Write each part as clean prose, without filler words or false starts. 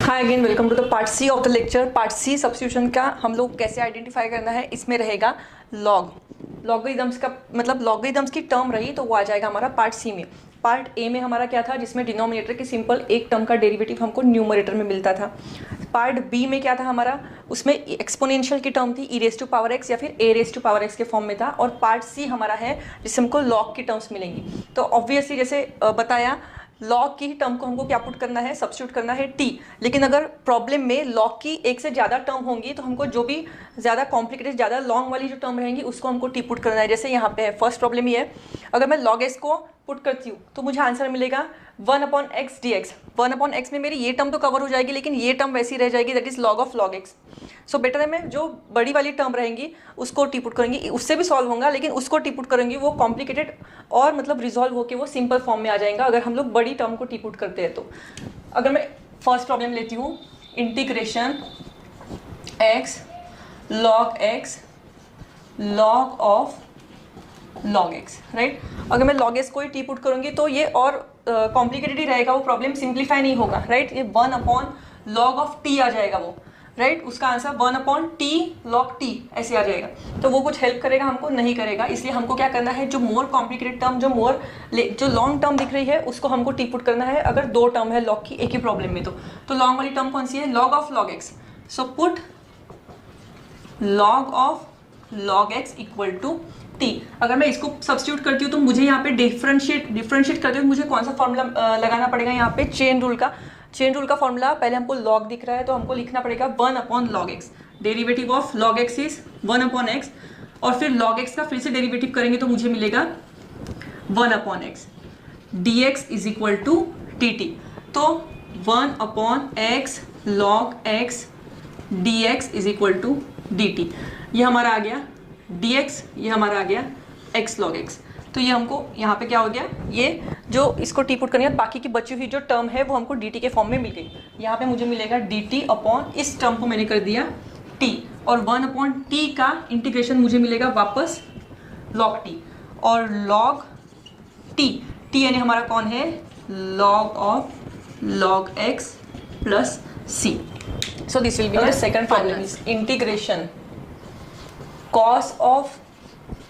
Hi again, welcome to the part C of the lecture. Part C substitution का हम लोग कैसे identify करना है, इसमें रहेगा लॉगरिदम्स का मतलब लॉगरिदम्स की टर्म रही तो वो आ जाएगा हमारा पार्ट सी में। पार्ट ए में हमारा क्या था, जिसमें डिनोमिनेटर के सिंपल एक टर्म का डेरिवेटिव हमको न्यूमरेटर में मिलता था। पार्ट बी में क्या था हमारा, उसमें एक्सपोनेंशियल की टर्म थी e raise to power x या फिर a raise to power x के फॉर्म में था। और पार्ट सी हमारा है जिससे हमको लॉग की टर्म्स मिलेंगी। तो ऑब्वियसली जैसे बताया, लॉग की टर्म को हमको क्या पुट करना है, सब्स्टिट्यूट करना है t। लेकिन अगर प्रॉब्लम में लॉग की एक से ज़्यादा टर्म होंगी तो हमको जो भी ज़्यादा कॉम्प्लिकेटेड ज़्यादा लॉन्ग वाली जो टर्म रहेंगी उसको हमको t पुट करना है। जैसे यहाँ पे है, फर्स्ट प्रॉब्लम ये है, अगर मैं log s को पुट करती हूँ तो मुझे आंसर मिलेगा 1/x dx। 1/x में मेरी ये टर्म तो कवर हो जाएगी, लेकिन ये टर्म वैसी रह जाएगी, that is log of log x। So better है मैं जो बड़ी वाली टर्म रहेंगी उसको टी पुट करेंगी, उससे भी सॉल्व होगा, लेकिन उसको टी पुट करेंगी वो कॉम्प्लिकेटेड और मतलब रिजॉल्व होकर वो सिंपल फॉर्म में आ जाएगा अगर हम लोग बड़ी टर्म को टी पुट करते हैं तो। अगर मैं फर्स्ट प्रॉब्लम लेती हूँ, integration x log of log x, right. अगर मैं log s को ही टी पुट करूंगी तो ये और कॉम्प्लिकेटेड ही रहेगा, वो प्रॉब्लम सिंप्लीफाई नहीं होगा, राइट। ये 1/log ऑफ t आ जाएगा वो, राइट। उसका आंसर 1/t log t ऐसे आ जाएगा। तो वो कुछ हेल्प करेगा हमको नहीं करेगा, इसलिए हमको क्या करना है, जो मोर कॉम्प्लिकेटेड टर्म जो लॉन्ग टर्म दिख रही है उसको हमको टी पुट करना है। अगर दो टर्म है लॉग की एक ही प्रॉब्लम में तो लॉन्ग वाली टर्म कौन सी है, log of log x। So put log of log x equal to t। अगर मैं इसको सब्स्टिट्यूट करती हूँ तो मुझे यहाँ पे डिफरेंशिएट करते हुए मुझे कौन सा फॉर्मूला लगाना पड़ेगा, यहाँ पे चेन रूल का फॉर्मूला। पहले हमको log दिख रहा है तो हमको लिखना पड़ेगा 1/log x। Derivative of log x is 1/x, और फिर log x का फिर से डेरिवेटिव करेंगे तो मुझे मिलेगा 1/x dx is equal to dt। तो 1/x log x dx is equal to dt। ये हमारा आ गया dx, ये हमारा आ गया x log x। तो ये हमको यहाँ पे क्या हो गया, ये जो इसको टी पुट करनी है, बाकी की बची हुई जो टर्म है वो हमको dt के फॉर्म में मिल गई। यहाँ पे मुझे मिलेगा dt अपॉन इस टर्म को मैंने कर दिया t, और 1/t का इंटीग्रेशन मुझे मिलेगा वापस log t, और log t यानी हमारा कौन है, log of log x plus c। So this will be the second problem, integration cos of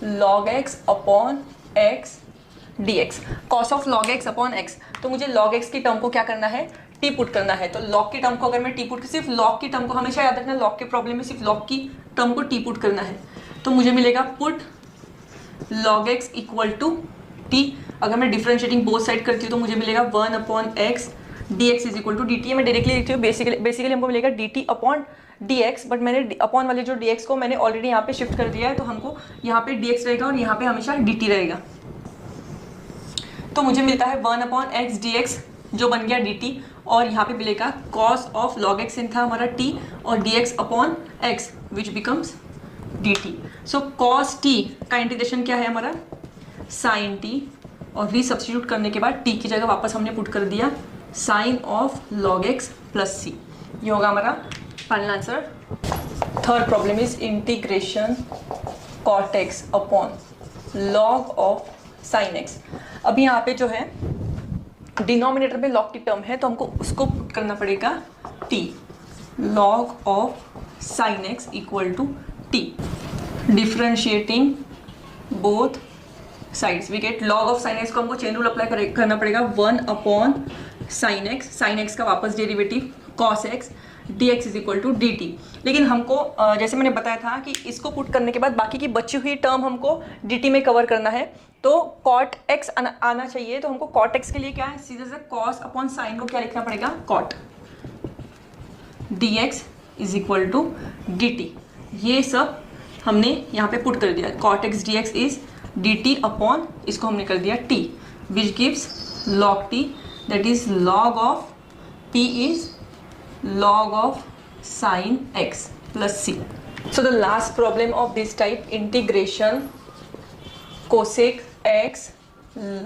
log x upon x dx। cos of log x upon x, तो मुझे log x की term को क्या करना है, टी पुट करना है। तो log की टर्म को अगर मैं टी पुट, सिर्फ log की टर्म को हमेशा याद रखना, log के प्रॉब्लम में सिर्फ log की टर्म को टी पुट करना है। तो मुझे मिलेगा put log x equal to t। अगर मैं डिफरेंशिएटिंग बोथ साइड करती हूँ तो मुझे मिलेगा 1/x dx is equal to dt। मैं डायरेक्टली लिखती हूँ, बेसिकली हमको मिलेगा dt अपॉन dx, बट मैंने अपॉन वाले जो dx को मैंने ऑलरेडी यहाँ पे शिफ्ट कर दिया है, तो हमको यहाँ पे dx रहेगा और यहाँ पे हमेशा dt रहेगा। तो मुझे मिलता है 1/x dx जो बन गया dt, और यहाँ पे मिलेगा cos ऑफ log x था हमारा t, और dx upon x which becomes dt। So cos t का इंटीग्रेशन क्या है हमारा, sin t, और रीसब्स्टिट्यूट करने के बाद t की जगह वापस हमने पुट कर दिया sin of log x plus c। ये होगा हमारा final answer. Third problem is integration cot x upon log of sin x। अभी यहाँ पे जो है डिनोमिनेटर में log की टर्म है तो हमको उसको पुट करना पड़ेगा t, log of sin x equal to t। Differentiating both sides we get log of sin x को हमको चेन रूल अप्लाई करना पड़ेगा 1/sin x। sin x का वापस derivative cos x dx is equal to dt। लेकिन हमको जैसे मैंने बताया था कि इसको पुट करने के बाद बाकी की बची हुई टर्म हमको dt में कवर करना है, तो cot x आना चाहिए। तो हमको cot x के लिए क्या है, सीधे से cos अपॉन साइन को क्या लिखना पड़ेगा, cot dx is equal to dt। ये सब हमने यहाँ पे पुट कर दिया, cot x dx is dt upon इसको हमने कर दिया t, which gives log t, that is log of t is log of sin x plus c. So the last problem of this type, integration cosec x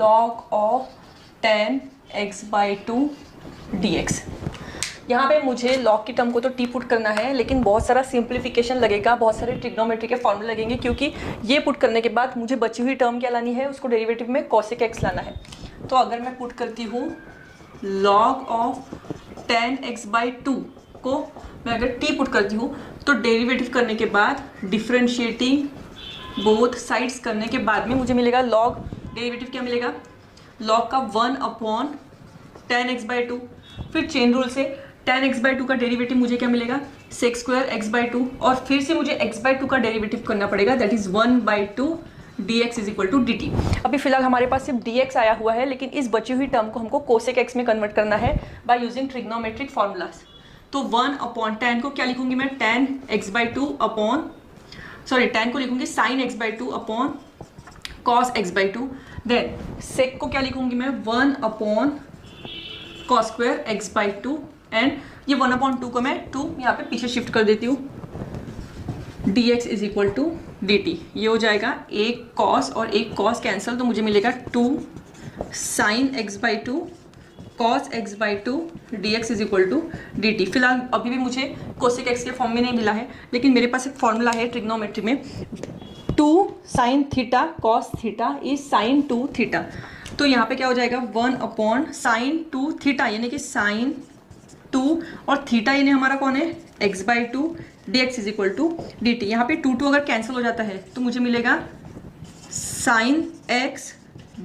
log of tan x by 2 dx। यहाँ पे मुझे log की term को तो T put करना है, लेकिन बहुत सारा सिंप्लीफिकेशन लगेगा, बहुत सारे ट्रिग्नोमेट्री के फॉर्मूले लगेंगे, क्योंकि ये पुट करने के बाद मुझे बची हुई टर्म क्या लानी है, उसको डेरिवेटिव में cosec x लाना है। तो अगर मैं पुट करती हूँ log ऑफ 10x/2 को मैं अगर t पुट करती हूँ तो डेरिवेटिव करने के बाद डिफ्रेंशिएटिंग बोथ साइड्स करने के बाद में मुझे मिलेगा लॉग, डेरिवेटिव क्या मिलेगा, लॉग का 1/10x/2। फिर चेन रूल से 10x/2 का डेरिवेटिव मुझे क्या मिलेगा, sec² x/2, और फिर से मुझे x/2 का डेरिवेटिव करना पड़ेगा, that is 1/2 dx is equal to dt। अभी फिलहाल हमारे पास सिर्फ dx आया हुआ है, लेकिन इस बची हुई टर्म को हमको कोसेक x में कन्वर्ट करना है बाय यूजिंग ट्रिग्नोमेट्रिक फॉर्मूलाज। तो 1/10 को क्या लिखूंगी मैं, 10 को लिखूंगी sin x/2 upon cos x/2। Then sec को क्या लिखूंगी मैं, 1/cos² x/2, एंड ये 1/2 को मैं 2 यहाँ पे पीछे शिफ्ट कर देती हूँ, dx is equal to dt। ये हो जाएगा एक cos और एक cos कैंसिल, तो मुझे मिलेगा 2 sin x/2 cos x/2 dx is equal to dt। फिलहाल अभी भी मुझे कोसेक x के फॉर्म में नहीं मिला है, लेकिन मेरे पास एक फॉर्मूला है ट्रिग्नोमेट्री में, 2 sin theta cos theta is sin 2 theta. तो यहाँ पे क्या हो जाएगा, 1/sin 2 थीटा, यानी कि sin 2 और थीटा यानी हमारा कौन है, x/2 dx is equal to dt। यहाँ पे 2 अगर कैंसिल हो जाता है तो मुझे मिलेगा sin x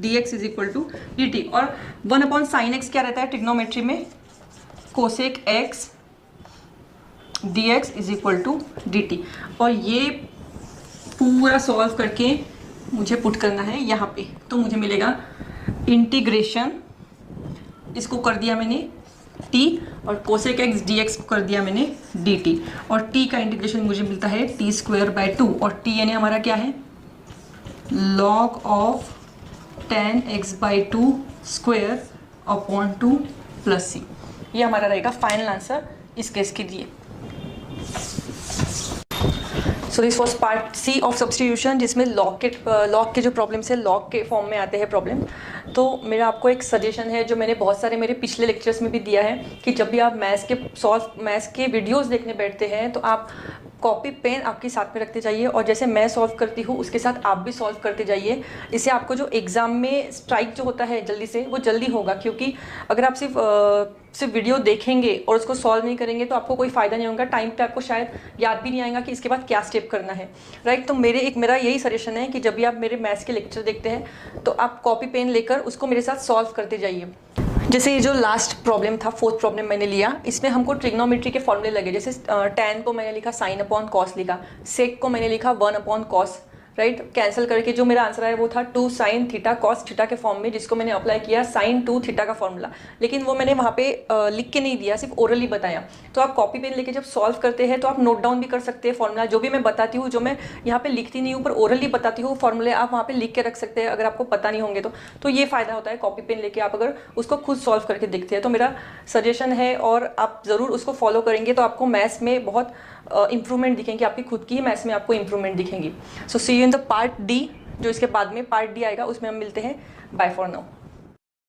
dx is equal to dt। और 1/sin x क्या रहता है ट्रिग्नोमेट्री में, cosec x dx is equal to dt। और ये पूरा सॉल्व करके मुझे पुट करना है यहाँ पे, तो मुझे मिलेगा इंटीग्रेशन, इसको कर दिया मैंने t, और कोसेक x dx को कर दिया मैंने dt, और t का इंटीग्रेशन मुझे मिलता है t²/2, और t यानी हमारा क्या है, log of 10x/2 square upon 2 plus c। ये हमारा रहेगा फाइनल आंसर इस केस के लिए। So this was part C of substitution, जिसमें लॉग के जो प्रॉब्लम्स है लॉग के फॉर्म में आते हैं प्रॉब्लम। तो मेरा आपको एक सजेशन है जो मैंने बहुत सारे मेरे पिछले लेक्चर्स में भी दिया है, कि जब भी आप मैथ्स के वीडियोस देखने बैठते हैं तो आप कॉपी पेन आपके साथ में रखते जाइए, और जैसे मैं सॉल्व करती हूँ उसके साथ आप भी सॉल्व करते जाइए। इससे आपको जो एग्ज़ाम में स्ट्राइक जो होता है जल्दी से, वो जल्दी होगा। क्योंकि अगर आप सिर्फ वीडियो देखेंगे और उसको सॉल्व नहीं करेंगे तो आपको कोई फ़ायदा नहीं होगा, टाइम पे आपको शायद याद भी नहीं आएगा कि इसके बाद क्या स्टेप करना है, राइट। तो मेरा यही सजेशन है कि जब भी आप मेरे मैथ्स के लेक्चर देखते हैं तो आप कॉपी पेन लेकर उसको मेरे साथ सॉल्व करते जाइए। जैसे ये जो लास्ट प्रॉब्लम था, 4th प्रॉब्लम मैंने लिया, इसमें हमको ट्रिग्नोमेट्री के फॉर्मूले लगे। जैसे tan को मैंने लिखा sin/cos लिखा, sec को मैंने लिखा 1/cos, राइट। कैंसिल करके जो मेरा आंसर आया वो था 2 sin थीटा cos थीटा के फॉर्म में, जिसको मैंने अप्लाई किया sin 2 थीटा का फॉर्मूला। लेकिन वो मैंने वहाँ पे लिख के नहीं दिया, सिर्फ ओरली बताया। तो आप कॉपी पेन लेके जब सॉल्व करते हैं तो आप नोट डाउन भी कर सकते हैं फॉर्मूला, जो भी मैं बताती हूँ, जो मैं यहाँ पे लिखती नहीं हूँ पर ओरली बताती हूँ फॉर्मूले, आप वहाँ पे लिख के रख सकते हैं अगर आपको पता नहीं होंगे तो ये फ़ायदा होता है कॉपी पेन लेके आप अगर उसको खुद सॉल्व करके देखते हैं। तो मेरा सजेशन है, और आप ज़रूर उसको फॉलो करेंगे तो आपको मैथ्स में बहुत इम्प्रूवमेंट दिखेंगे, आपकी खुद की ही मैथ्स में आपको इम्प्रूवमेंट दिखेंगी। So see you in the part D, जो इसके बाद में पार्ट डी आएगा, उसमें हम मिलते हैं। Bye for now.